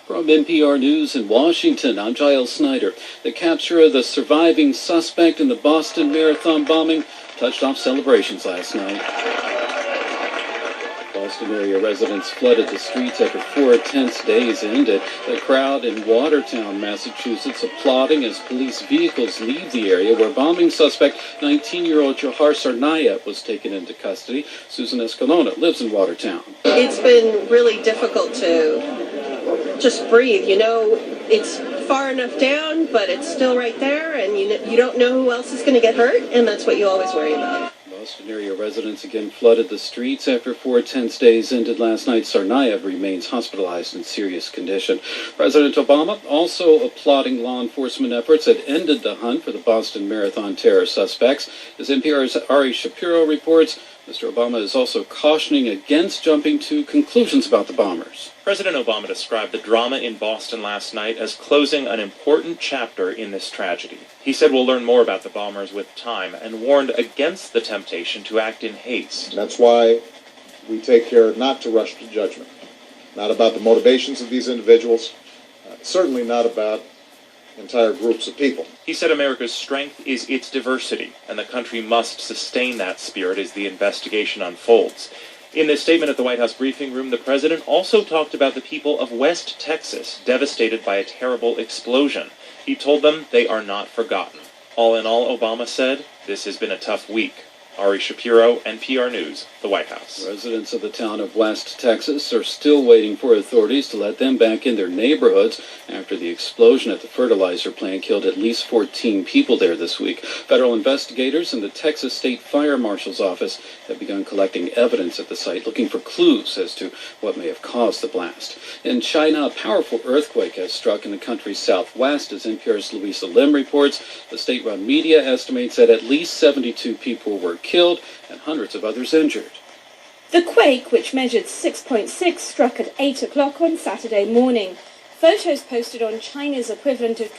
From NPR News in Washington, I'm Giles Snyder. The capture of the surviving suspect in the Boston Marathon bombing touched off celebrations last night. Boston area residents flooded the streets after 4 tense days ended. The crowd in Watertown, Massachusetts, applauding as police vehicles leave the area where bombing suspect 19-year-old Johar Tsarnaev was taken into custody. Susan Escalona lives in Watertown. It's been really difficult to just breathe. You know, it's far enough down, but it's still right there, and you don't know who else is going to get hurt, and that's what you always worry about. Boston area residents again flooded the streets after 4 tense days ended last night. Tsarnaev remains hospitalized in serious condition. President Obama also applauding law enforcement efforts that ended the hunt for the Boston Marathon terror suspects. As NPR's Ari Shapiro reports, Mr. Obama is also cautioning against jumping to conclusions about the bombers. President Obama described the drama in Boston last night as closing an important chapter in this tragedy. He said we'll learn more about the bombers with time and warned against the temptation to act in haste. That's why we take care not to rush to judgment. Not about the motivations of these individuals, certainly not about entire groups of people. He said America's strength is its diversity, and the country must sustain that spirit as the investigation unfolds. In this statement at the White House briefing room, the president also talked about the people of West Texas, devastated by a terrible explosion. He told them they are not forgotten. All in all, Obama said, this has been a tough week. Ari Shapiro, NPR News, the White House. Residents of the town of West Texas are still waiting for authorities to let them back in their neighborhoods after the explosion at the fertilizer plant killed at least 14 people there this week. Federal investigators and the Texas State Fire Marshal's office have begun collecting evidence at the site, looking for clues as to what may have caused the blast. In China, a powerful earthquake has struck in the country's southwest. As NPR's Louisa Lim reports, the state-run media estimates that at least 72 people were killed and hundreds of others injured. The quake, which measured 6.6, struck at 8 o'clock on Saturday morning. Photos posted on China's equivalent of